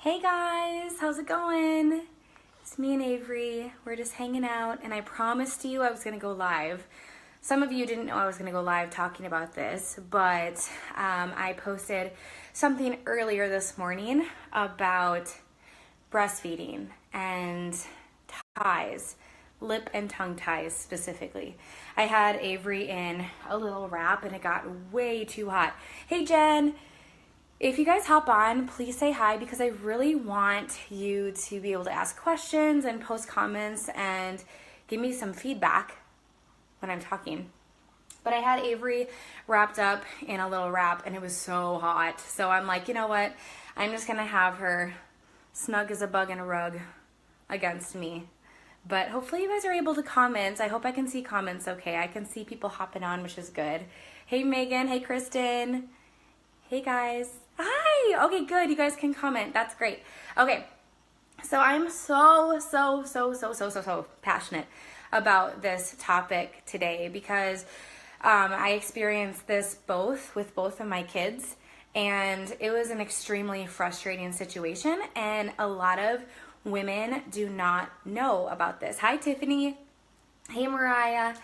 Hey guys, how's it going? It's me and Avery. We're just hanging out, and I promised you I was going to go live. Some of you didn't know I was going to go live talking about this, but I posted something earlier this morning about breastfeeding and ties, lip and tongue ties specifically. I had Avery in a little wrap, and it got way too hot. Hey Jen! If you guys hop on, please say hi because I really want you to be able to ask questions and post comments and give me some feedback when I'm talking. But I had Avery wrapped up in a little wrap and it was so hot. So I'm like, you know what? I'm just going to have her snug as a bug in a rug against me. But hopefully you guys are able to comment. I hope I can see comments okay. I can see people hopping on, which is good. Hey Megan, hey Kristen. Hey guys. Hi. Okay, good. You guys can comment. That's great. Okay. So I'm so passionate about this topic today because I experienced this with both of my kids, and it was an extremely frustrating situation, and a lot of women do not know about this. Hi, Tiffany. Hey, Mariah.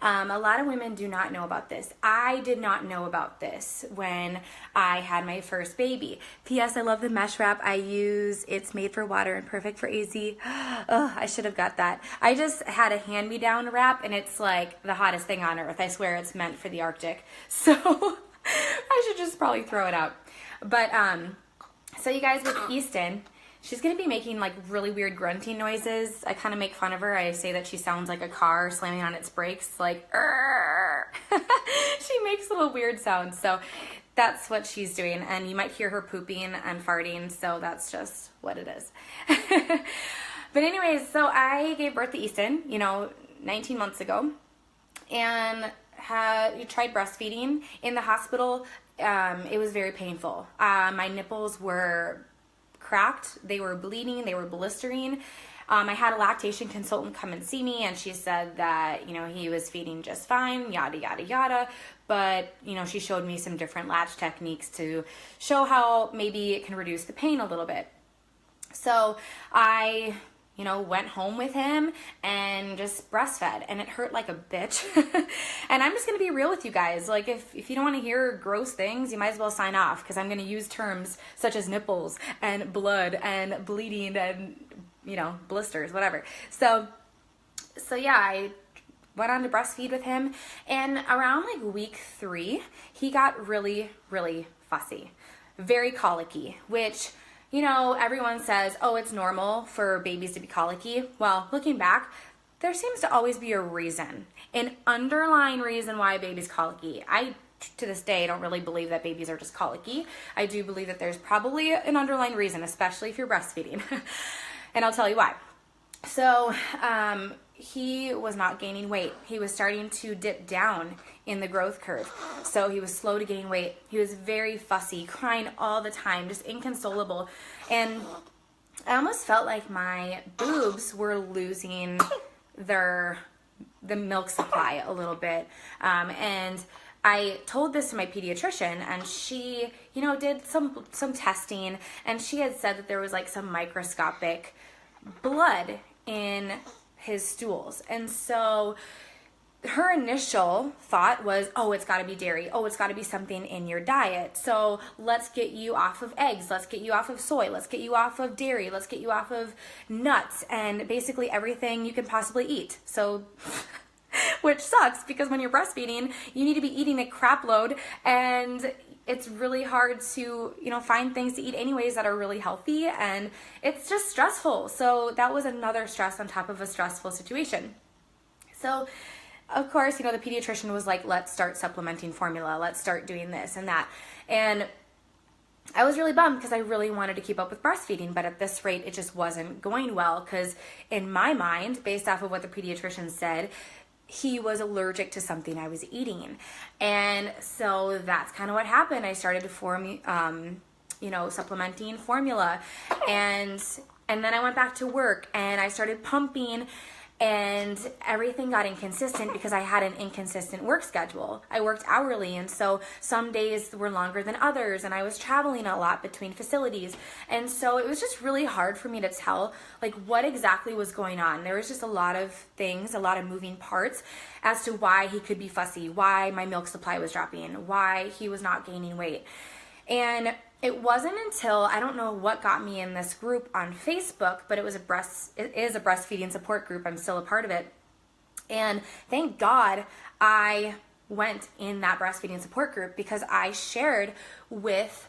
A lot of women do not know about this. I did not know about this when I had my first baby. P.S. I love the mesh wrap I use. It's made for water and perfect for AZ. Oh, I should have got that. I just had a hand-me-down wrap, and it's like the hottest thing on earth. I swear it's meant for the Arctic. So I should just probably throw it out. But so you guys, with Easton, she's going to be making like really weird grunting noises. I kind of make fun of her. I say that she sounds like a car slamming on its brakes, like, she makes little weird sounds. So that's what she's doing. And you might hear her pooping and farting. So that's just what it is. But anyways, so I gave birth to Easton, 19 months ago, and tried breastfeeding in the hospital. It was very painful. My nipples were cracked, they were bleeding, they were blistering. I had a lactation consultant come and see me, and she said that, he was feeding just fine, yada, yada, yada. But, she showed me some different latch techniques to show how maybe it can reduce the pain a little bit. So I, went home with him and just breastfed, and it hurt like a bitch. And I'm just going to be real with you guys. Like, if you don't want to hear gross things, you might as well sign off, because I'm going to use terms such as nipples and blood and bleeding and, blisters, whatever. So yeah, I went on to breastfeed with him, and around like week 3, he got really, really fussy, very colicky, which, everyone says, oh, it's normal for babies to be colicky. Well, looking back, there seems to always be a reason, an underlying reason why a baby's colicky. I, to this day, don't really believe that babies are just colicky. I do believe that there's probably an underlying reason, especially if you're breastfeeding. And I'll tell you why. So, he was not gaining weight. He was starting to dip down in the growth curve. So he was slow to gain weight. He was very fussy, crying all the time, just inconsolable. And I almost felt like my boobs were losing the milk supply a little bit. And I told this to my pediatrician, and she, did some testing, and she had said that there was like some microscopic blood in his stools. And so her initial thought was, oh, it's got to be dairy. Oh, it's got to be something in your diet. So let's get you off of eggs. Let's get you off of soy. Let's get you off of dairy. Let's get you off of nuts and basically everything you can possibly eat. So, which sucks because when you're breastfeeding, you need to be eating a crap load, and it's really hard to, find things to eat anyways that are really healthy, and it's just stressful. So that was another stress on top of a stressful situation. So, of course, the pediatrician was like, let's start supplementing formula. Let's start doing this and that. And I was really bummed because I really wanted to keep up with breastfeeding, but at this rate, it just wasn't going well because in my mind, based off of what the pediatrician said, he was allergic to something I was eating. And so that's kind of what happened. I started to supplementing formula, and then I went back to work and I started pumping, and everything got inconsistent because I had an inconsistent work schedule. I worked hourly, and so some days were longer than others, and I was traveling a lot between facilities. And so it was just really hard for me to tell like what exactly was going on. There was just a lot of things, a lot of moving parts as to why he could be fussy, why my milk supply was dropping, why he was not gaining weight. And it wasn't until, I don't know what got me in this group on Facebook, but it is a breastfeeding support group. I'm still a part of it. And thank God I went in that breastfeeding support group, because I shared with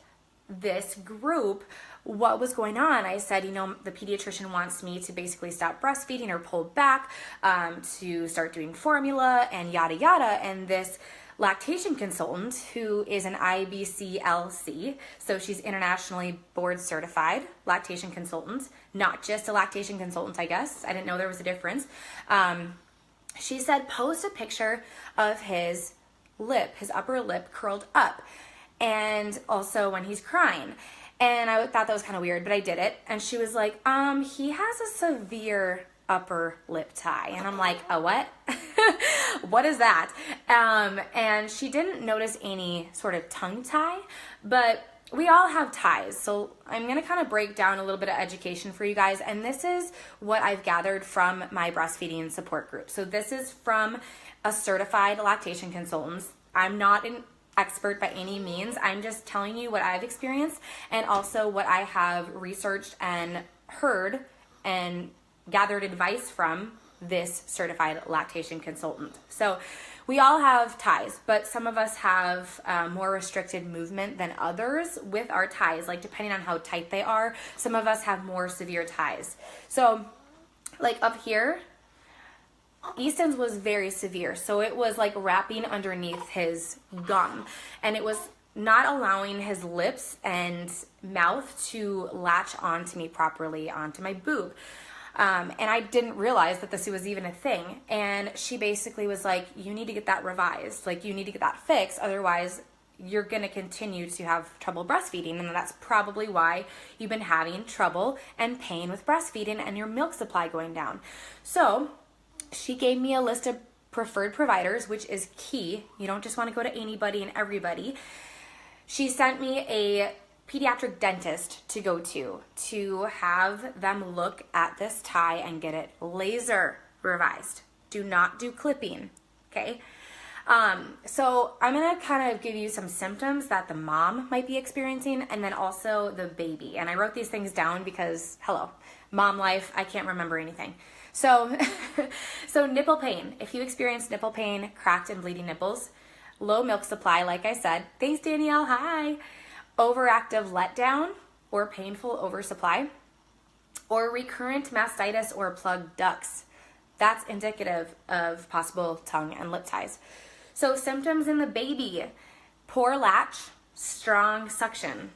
this group what was going on. I said, the pediatrician wants me to basically stop breastfeeding or pull back, to start doing formula and yada yada. And this lactation consultant, who is an IBCLC, so she's internationally board certified lactation consultant, not just a lactation consultant, I guess. I didn't know there was a difference. She said, post a picture of his lip, his upper lip curled up, and also when he's crying. And I thought that was kind of weird, but I did it. And she was like, he has a severe upper lip tie. And I'm like, a what? What is that? And she didn't notice any sort of tongue tie, but we all have ties. So I'm going to kind of break down a little bit of education for you guys. And this is what I've gathered from my breastfeeding support group. So this is from a certified lactation consultant. I'm not an expert by any means. I'm just telling you what I've experienced, and also what I have researched and heard and gathered advice from this certified lactation consultant. So we all have ties, but some of us have more restricted movement than others with our ties, like depending on how tight they are. Some of us have more severe ties. So like up here, Easton's was very severe. So it was like wrapping underneath his gum, and it was not allowing his lips and mouth to latch onto me properly, onto my boob. And I didn't realize that this was even a thing. And she basically was like, you need to get that revised. Like, you need to get that fixed. Otherwise, you're going to continue to have trouble breastfeeding. And that's probably why you've been having trouble and pain with breastfeeding and your milk supply going down. So she gave me a list of preferred providers, which is key. You don't just want to go to anybody and everybody. She sent me a pediatric dentist to go to have them look at this tie and get it laser revised. Do not do clipping, okay? So I'm going to kind of give you some symptoms that the mom might be experiencing, and then also the baby. And I wrote these things down because, hello, mom life, I can't remember anything. So, so nipple pain. If you experience nipple pain, cracked and bleeding nipples, low milk supply, like I said, thanks Danielle, hi. Overactive letdown or painful oversupply, or recurrent mastitis or plugged ducts. That's indicative of possible tongue and lip ties. So symptoms in the baby: poor latch, strong suction.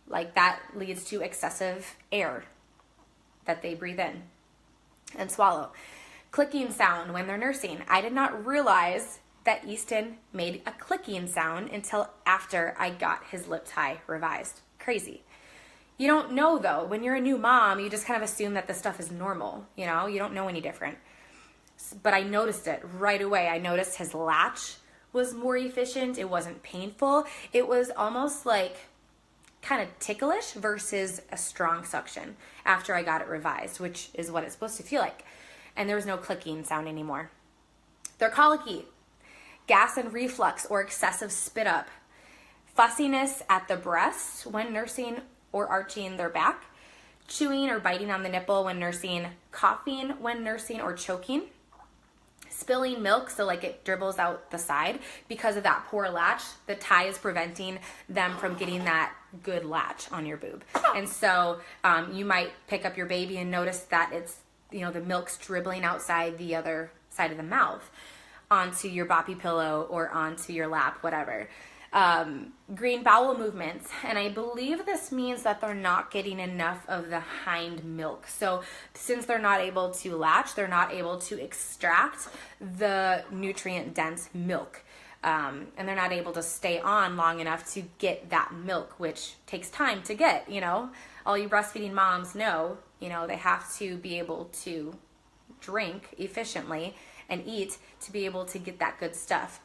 Like that leads to excessive air that they breathe in and swallow. Clicking sound when they're nursing. I did not realize that Easton made a clicking sound until after I got his lip tie revised. Crazy. You don't know though. When you're a new mom, you just kind of assume that this stuff is normal. You don't know any different. But I noticed it right away. I noticed his latch was more efficient. It wasn't painful. It was almost like kind of ticklish versus a strong suction after I got it revised, which is what it's supposed to feel like. And there was no clicking sound anymore. They're colicky. Gas and reflux or excessive spit up, fussiness at the breast when nursing or arching their back, chewing or biting on the nipple when nursing, coughing when nursing or choking, spilling milk, so like it dribbles out the side because of that poor latch. The tie is preventing them from getting that good latch on your boob. And so you might pick up your baby and notice that it's, the milk's dribbling outside the other side of the mouth onto your boppy pillow or onto your lap, whatever. Green bowel movements, and I believe this means that they're not getting enough of the hind milk. So since they're not able to latch, they're not able to extract the nutrient-dense milk, and they're not able to stay on long enough to get that milk, which takes time to get. All you breastfeeding moms know, they have to be able to drink efficiently and eat to be able to get that good stuff.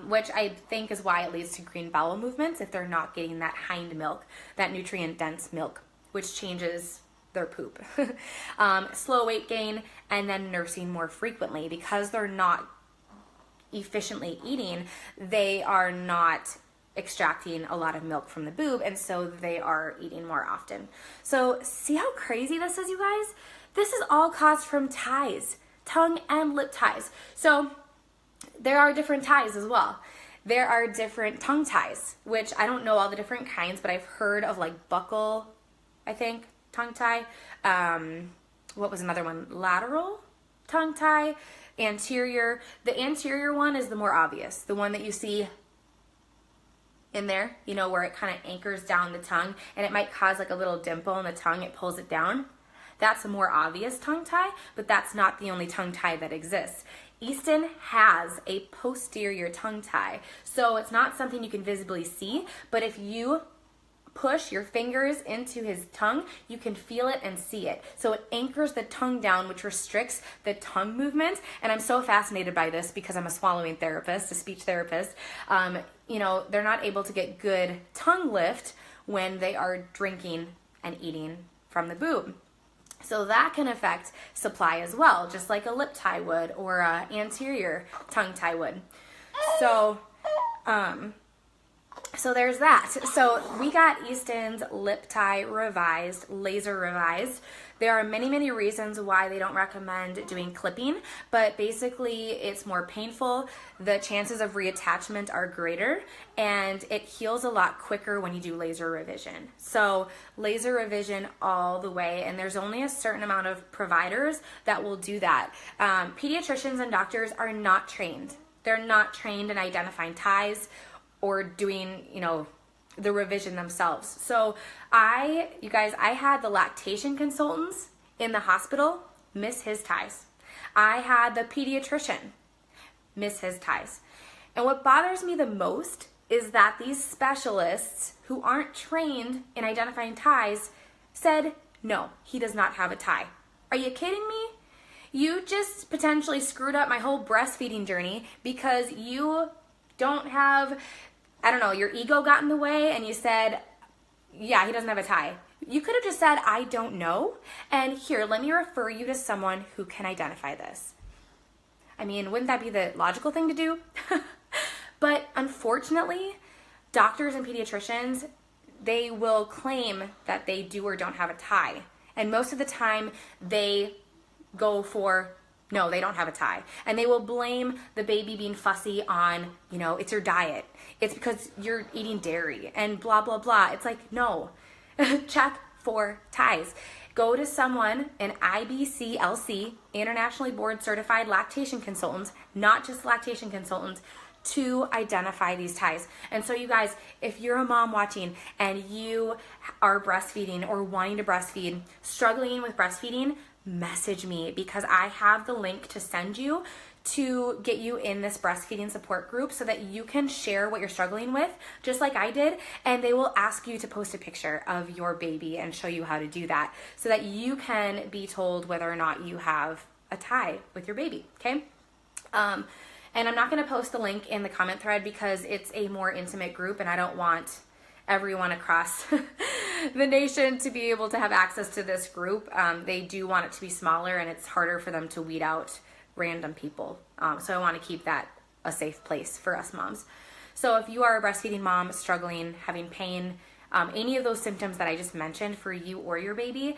Which I think is why it leads to green bowel movements if they're not getting that hind milk, that nutrient-dense milk, which changes their poop. Slow weight gain, and then nursing more frequently. Because they're not efficiently eating, they are not extracting a lot of milk from the boob, and so they are eating more often. So see how crazy this is, you guys? This is all caused from ties, tongue and lip ties. So there are different ties as well. There are different tongue ties, which I don't know all the different kinds, but I've heard of like buccal, I think, tongue tie. What was another one? Lateral tongue tie, anterior. The anterior one is the more obvious, the one that you see in there, you know, where it kind of anchors down the tongue, and it might cause like a little dimple in the tongue, it pulls it down. That's a more obvious tongue tie, but that's not the only tongue tie that exists. Easton has a posterior tongue tie, so it's not something you can visibly see, but if you push your fingers into his tongue, you can feel it and see it. So it anchors the tongue down, which restricts the tongue movement. And I'm so fascinated by this because I'm a swallowing therapist, a speech therapist. You know, they're not able to get good tongue lift when they are drinking and eating from the boob. So that can affect supply as well, just like a lip tie would or an anterior tongue tie would. So there's that. So we got Easton's lip tie revised, laser revised. There are many, many reasons why they don't recommend doing clipping, but basically it's more painful. The chances of reattachment are greater, and it heals a lot quicker when you do laser revision. So laser revision all the way, and there's only a certain amount of providers that will do that. Pediatricians and doctors are not trained. They're not trained in identifying ties or doing, you know, the revision themselves. So you guys, I had the lactation consultants in the hospital miss his ties. I had the pediatrician miss his ties. And what bothers me the most is that these specialists who aren't trained in identifying ties said, no, he does not have a tie. Are you kidding me? You just potentially screwed up my whole breastfeeding journey because you don't have, I don't know, your ego got in the way and you said, yeah, he doesn't have a tie. You could have just said, I don't know, and here, let me refer you to someone who can identify this. I mean, wouldn't that be the logical thing to do? But unfortunately, doctors and pediatricians, they will claim that they do or don't have a tie. And most of the time, they go for, no, they don't have a tie. And they will blame the baby being fussy on, you know, it's your diet. It's because you're eating dairy and blah, blah, blah. It's like, no, check for ties. Go to someone, an IBCLC, internationally board certified lactation consultants, not just lactation consultants, to identify these ties. And so you guys, if you're a mom watching and you are breastfeeding or wanting to breastfeed, struggling with breastfeeding, message me, because I have the link to send you to get you in this breastfeeding support group so that you can share what you're struggling with, just like I did, and they will ask you to post a picture of your baby and show you how to do that so that you can be told whether or not you have a tie with your baby, okay? And I'm not going to post the link in the comment thread because it's a more intimate group and I don't want everyone across the nation to be able to have access to this group. They do want it to be smaller and it's harder for them to weed out random people. So I want to keep that a safe place for us moms. So if you are a breastfeeding mom struggling, having pain, any of those symptoms that I just mentioned for you or your baby,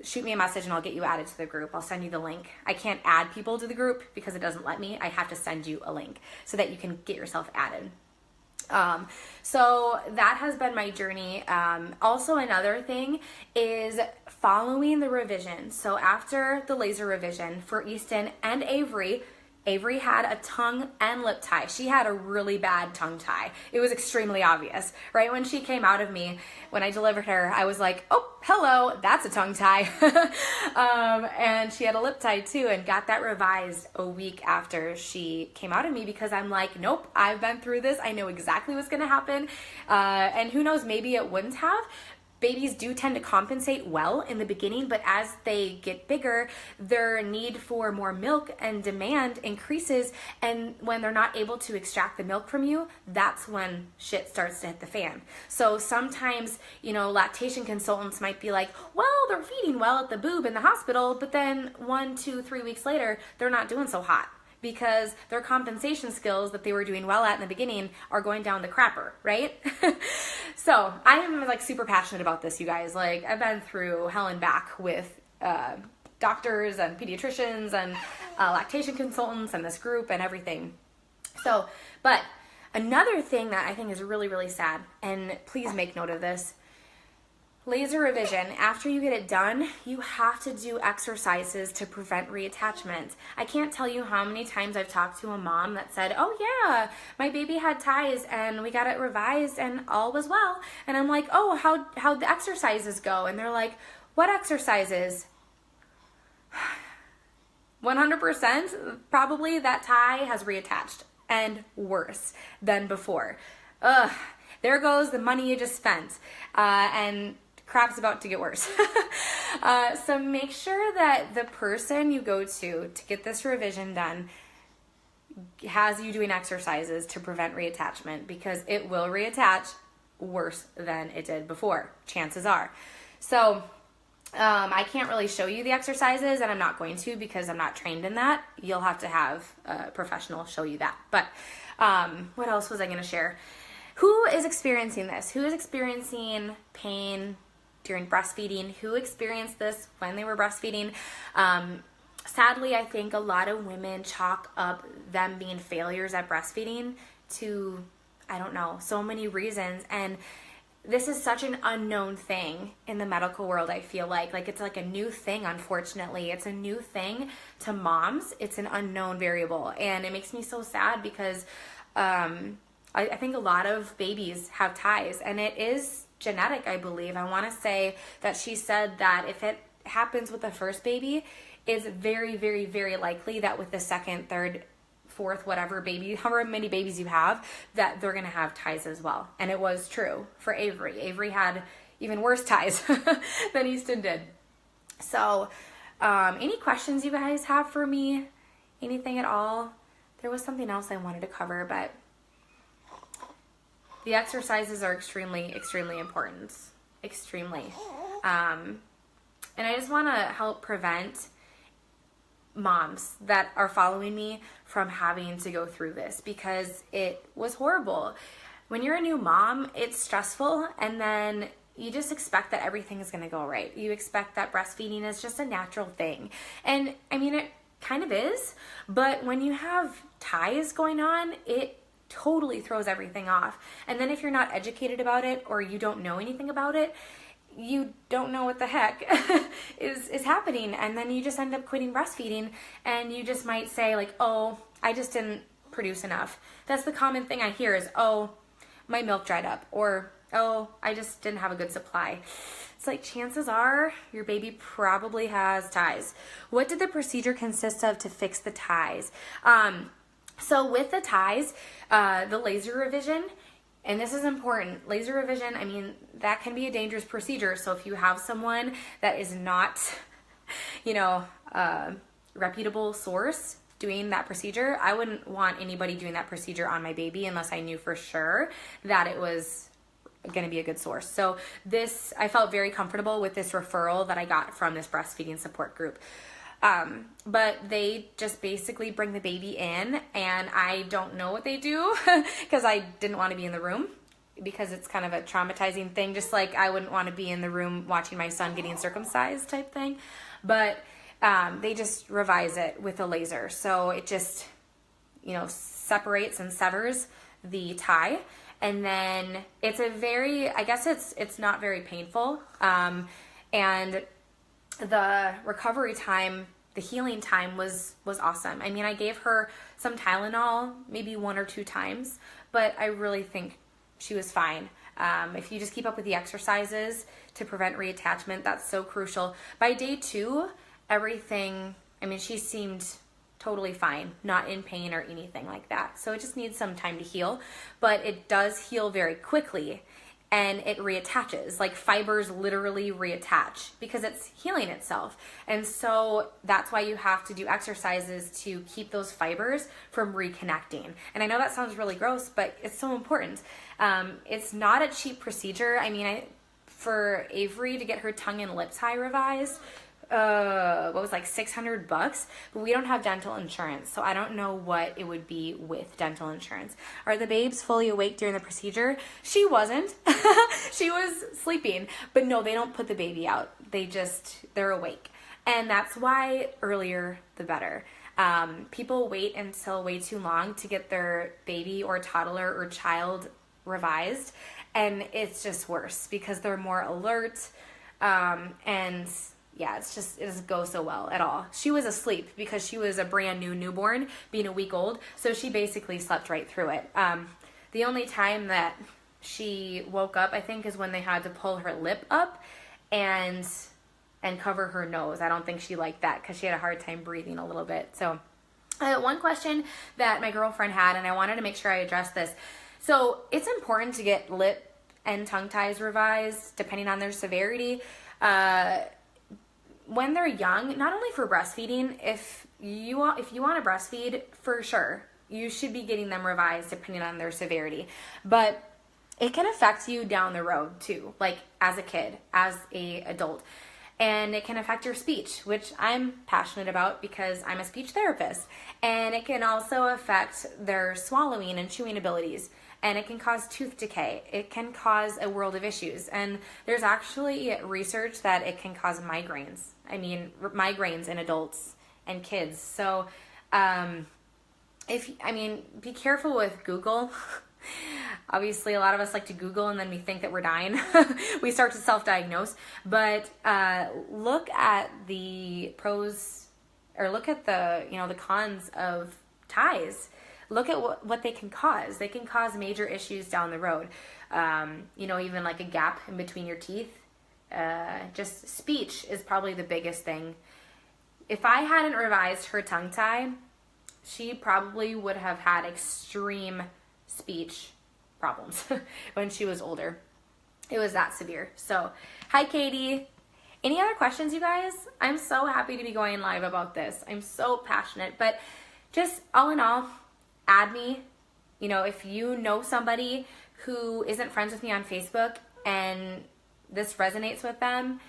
shoot me a message and I'll get you added to the group. I'll send you the link. I can't add people to the group because it doesn't let me. I have to send you a link so that you can get yourself added. So that has been my journey. Also another thing is following the revision. So after the laser revision for Easton and Avery had a tongue and lip tie. She had a really bad tongue tie. It was extremely obvious. Right when she came out of me, when I delivered her, I was like, oh, hello, that's a tongue tie. And she had a lip tie too, and got that revised a week after she came out of me because I'm like, nope, I've been through this. I know exactly what's going to happen. And who knows, maybe it wouldn't have. babies do tend to compensate well in the beginning, but as they get bigger, their need for more milk and demand increases. And when they're not able to extract the milk from you, that's when shit starts to hit the fan. So sometimes, lactation consultants might be like, well, they're feeding well at the boob in the hospital, but then 1, 2, 3 weeks later, they're not doing so hot, because their compensation skills that they were doing well at in the beginning are going down the crapper, right? So I am like super passionate about this, you guys. Like, I've been through hell and back with doctors and pediatricians and lactation consultants and this group and everything. So, but another thing that I think is really, really sad, and please make note of this, laser revision, after you get it done, you have to do exercises to prevent reattachment. I can't tell you how many times I've talked to a mom that said, oh yeah, my baby had ties and we got it revised and all was well. And I'm like, oh, how'd the exercises go? And they're like, what exercises? 100% probably that tie has reattached, and worse than before. Ugh, there goes the money you just spent. And crap's about to get worse. So make sure that the person you go to get this revision done has you doing exercises to prevent reattachment, because it will reattach worse than it did before, chances are. So I can't really show you the exercises, and I'm not going to, because I'm not trained in that. You'll have to have a professional show you that. But what else was I going to share? Who is experiencing this? Who is experiencing pain during breastfeeding? Who experienced this when they were breastfeeding? Sadly, I think a lot of women chalk up them being failures at breastfeeding to, I don't know, so many reasons. And this is such an unknown thing in the medical world, I feel like. Like, it's like a new thing, unfortunately. It's a new thing to moms. It's an unknown variable. And it makes me so sad, because I think a lot of babies have ties, and it is genetic, I believe. I want to say that she said that if it happens with the first baby, it's very, very, very likely that with the second, third, fourth, whatever baby, however many babies you have, that they're going to have ties as well. And it was true for Avery. Avery had even worse ties than Easton did. So any questions you guys have for me? Anything at all? There was something else I wanted to cover, but the exercises are extremely, extremely important. Extremely. And I just want to help prevent moms that are following me from having to go through this, because it was horrible. When you're a new mom, it's stressful, and then you just expect that everything is going to go right. You expect that breastfeeding is just a natural thing. And I mean, it kind of is, but when you have ties going on, it totally throws everything off. And then if you're not educated about it, or you don't know anything about it, you don't know what the heck is happening. And then you just end up quitting breastfeeding, and you just might say like, oh, I just didn't produce enough. That's the common thing I hear is, oh, my milk dried up, or, oh, I just didn't have a good supply. It's like, chances are your baby probably has ties. What did the procedure consist of to fix the ties? So with the ties, the laser revision, and this is important, laser revision, I mean, that can be a dangerous procedure. So if you have someone that is not, reputable source doing that procedure, I wouldn't want anybody doing that procedure on my baby unless I knew for sure that it was going to be a good source. So I felt very comfortable with this referral that I got from this breastfeeding support group. But they just basically bring the baby in, and I don't know what they do because I didn't want to be in the room, because it's kind of a traumatizing thing, just like I wouldn't want to be in the room watching my son getting circumcised type thing. But they just revise it with a laser. So it just, separates and severs the tie. And then it's it's not very painful. And the recovery time, the healing time was awesome. I mean, I gave her some Tylenol maybe 1 or 2 times, but I really think she was fine. If you just keep up with the exercises to prevent reattachment, that's so crucial. By day 2, everything, she seemed totally fine, not in pain or anything like that. So it just needs some time to heal, but it does heal very quickly. and it reattaches. Like fibers literally reattach because it's healing itself. And so that's why you have to do exercises to keep those fibers from reconnecting. And I know that sounds really gross, but it's so important. It's not a cheap procedure. I mean, for Avery to get her tongue and lip tie revised, what was like $600, but we don't have dental insurance, so I don't know what it would be with dental insurance. Are the babes fully awake during the procedure? She wasn't. She was sleeping, but no, they don't put the baby out. They're awake. And that's why earlier the better. People wait until way too long to get their baby or toddler or child revised, and it's just worse because they're more alert, and yeah, it doesn't go so well at all. She was asleep because she was a brand new newborn, being a week old, so she basically slept right through it. The only time that she woke up, I think, is when they had to pull her lip up and cover her nose. I don't think she liked that because she had a hard time breathing a little bit. So one question that my girlfriend had, and I wanted to make sure I addressed this. So it's important to get lip and tongue ties revised depending on their severity. When they're young, not only for breastfeeding, if you want to breastfeed, for sure, you should be getting them revised depending on their severity. But it can affect you down the road too, like as a kid, as a adult. And it can affect your speech, which I'm passionate about because I'm a speech therapist. And it can also affect their swallowing and chewing abilities. And it can cause tooth decay. It can cause a world of issues. And there's actually research that it can cause migraines. Migraines in adults and kids. So, be careful with Google. Obviously, a lot of us like to Google and then we think that we're dying. We start to self-diagnose. But look at the pros, or look at the cons of ties. Look at what they can cause. They can cause major issues down the road. Even like a gap in between your teeth. Just speech is probably the biggest thing. If I hadn't revised her tongue tie, she probably would have had extreme speech problems when she was older. It was that severe. So, hi Katie. Any other questions, you guys? I'm so happy to be going live about this. I'm so passionate, but just all in all, add me. If you know somebody who isn't friends with me on Facebook and this resonates with them,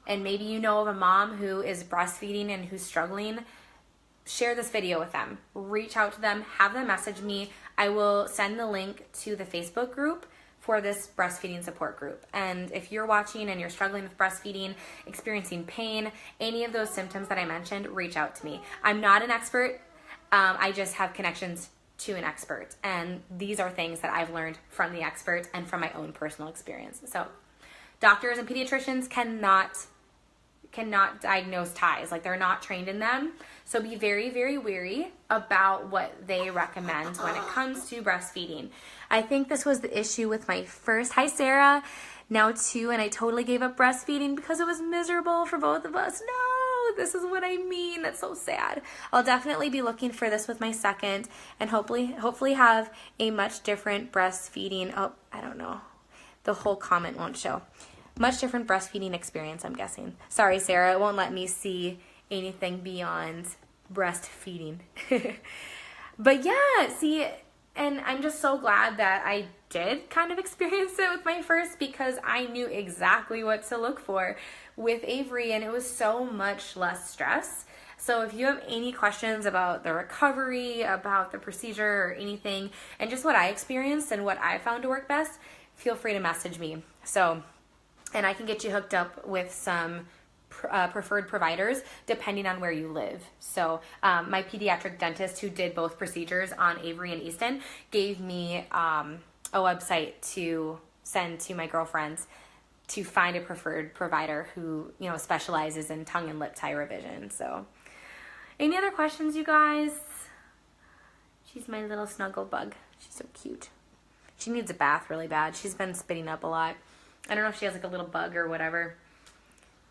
and maybe you know of a mom who is breastfeeding and who's struggling, share this video with them. Reach out to them, have them message me. I will send the link to the Facebook group for this breastfeeding support group. And if you're watching and you're struggling with breastfeeding, experiencing pain, any of those symptoms that I mentioned, reach out to me. I'm not an expert. I just have connections to an expert. And these are things that I've learned from the expert and from my own personal experience. So doctors and pediatricians cannot diagnose ties. Like, they're not trained in them. So be very, very wary about what they recommend when it comes to breastfeeding. I think this was the issue with my first, hi Sarah, now 2, and I totally gave up breastfeeding because it was miserable for both of us. No, this is what I mean. That's so sad. I'll definitely be looking for this with my second, and hopefully have a much different breastfeeding. Oh, I don't know. The whole comment won't show. Much different breastfeeding experience, I'm guessing. Sorry, Sarah, it won't let me see anything beyond breastfeeding. But yeah, see, and I'm just so glad that I did kind of experience it with my first, because I knew exactly what to look for with Avery, and it was so much less stress. So if you have any questions about the recovery, about the procedure, or anything, and just what I experienced and what I found to work best, feel free to message me. And I can get you hooked up with some preferred providers depending on where you live. So my pediatric dentist, who did both procedures on Avery and Easton, gave me a website to send to my girlfriends to find a preferred provider who, specializes in tongue and lip tie revision. So any other questions, you guys? She's my little snuggle bug. She's so cute. She needs a bath really bad. She's been spitting up a lot. I don't know if she has like a little bug or whatever,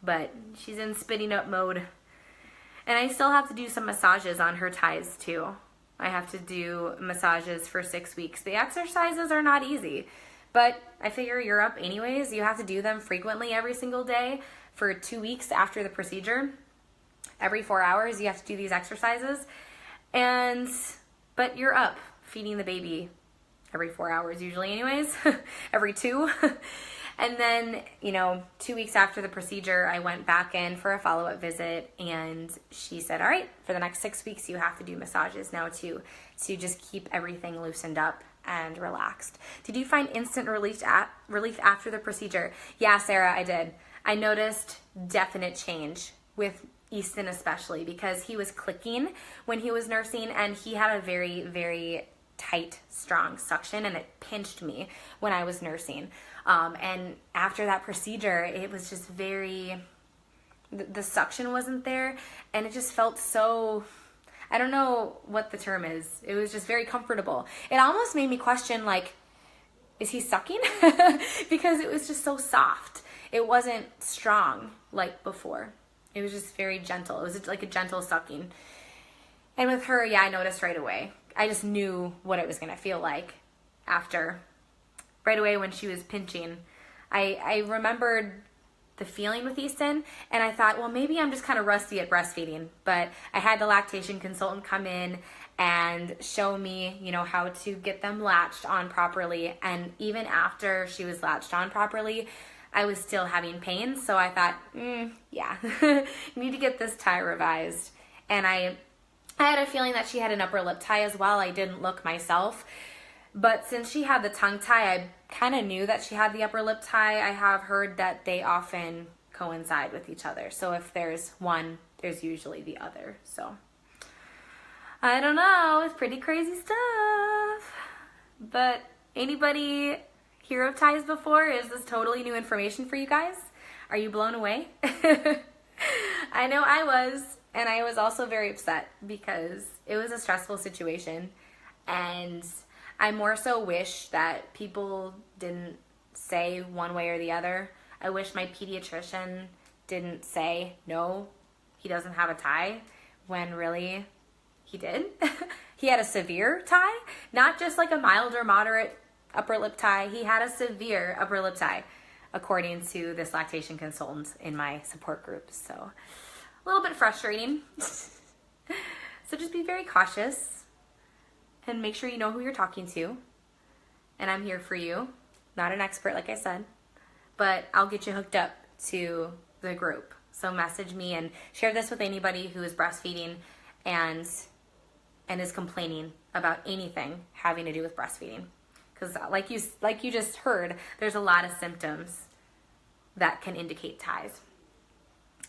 but she's in spitting up mode. And I still have to do some massages on her ties too. I have to do massages for 6 weeks. The exercises are not easy, But I figure you're up anyways. You have to do them frequently every single day for 2 weeks after the procedure. Every 4 hours, you have to do these exercises. But you're up feeding the baby every 4 hours usually anyways, every 2. And then, 2 weeks after the procedure, I went back in for a follow-up visit, and she said, all right, for the next 6 weeks, you have to do massages now too, to just keep everything loosened up and relaxed. Did you find instant relief after the procedure? Yeah, Sarah, I did. I noticed definite change with Easton especially, because he was clicking when he was nursing, and he had a very, very tight, strong suction, and it pinched me when I was nursing. And after that procedure, it was just the suction wasn't there, and it just felt so, I don't know what the term is. It was just very comfortable. It almost made me question, like, is he sucking? Because it was just so soft. It wasn't strong like before. It was just very gentle. It was like a gentle sucking. And with her, yeah, I noticed right away. I just knew what it was going to feel like after. Right away when she was pinching. I remembered the feeling with Easton, and I thought, well, maybe I'm just kind of rusty at breastfeeding. But I had the lactation consultant come in and show me, how to get them latched on properly. And even after she was latched on properly, I was still having pain. So I thought, yeah, need to get this tie revised. And I had a feeling that she had an upper lip tie as well. I didn't look myself. But since she had the tongue tie, I kind of knew that she had the upper lip tie. I have heard that they often coincide with each other. So if there's one, there's usually the other. So I don't know. It's pretty crazy stuff. But anybody hear of ties before? Is this totally new information for you guys? Are you blown away? I know I was. And I was also very upset because it was a stressful situation. And I more so wish that people didn't say one way or the other. I wish my pediatrician didn't say, no, he doesn't have a tie, when really he did. He had a severe tie, not just like a mild or moderate upper lip tie. He had a severe upper lip tie, according to this lactation consultant in my support group. So a little bit frustrating. So just be very cautious. And make sure you know who you're talking to. And I'm here for you. Not an expert, like I said. But I'll get you hooked up to the group. So message me and share this with anybody who is breastfeeding and is complaining about anything having to do with breastfeeding. Because like you just heard, there's a lot of symptoms that can indicate ties.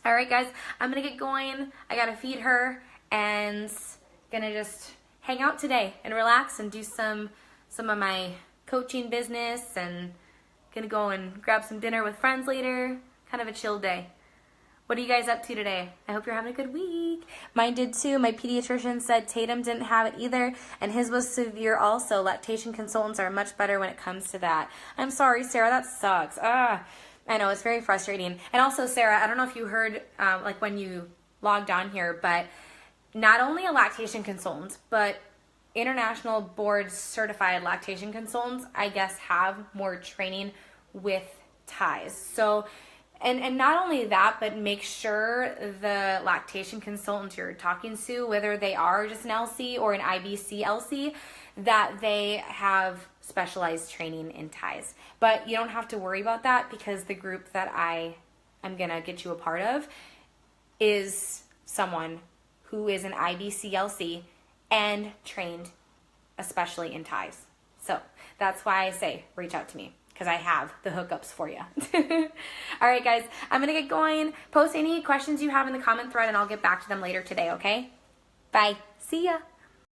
All right, guys, I'm going to get going. I got to feed her and going to just hang out today and relax and do some of my coaching business, and gonna go and grab some dinner with friends later. Kind of a chill day. What are you guys up to today? I hope you're having a good week. Mine did too. My pediatrician said Tatum didn't have it either, and his was severe also. Lactation consultants are much better when it comes to that. I'm sorry, Sarah, that sucks. I know, it's very frustrating. And also, Sarah, I don't know if you heard like when you logged on here, but not only a lactation consultant, but international board certified lactation consultants, I guess, have more training with ties. So, and not only that, but make sure the lactation consultant you're talking to, whether they are just an LC or an IBC LC, that they have specialized training in ties. But you don't have to worry about that, because the group that I'm going to get you a part of is someone who is an IBCLC and trained especially in ties. So that's why I say reach out to me, because I have the hookups for you. All right, guys, I'm going to get going. Post any questions you have in the comment thread, and I'll get back to them later today, okay? Bye. See ya.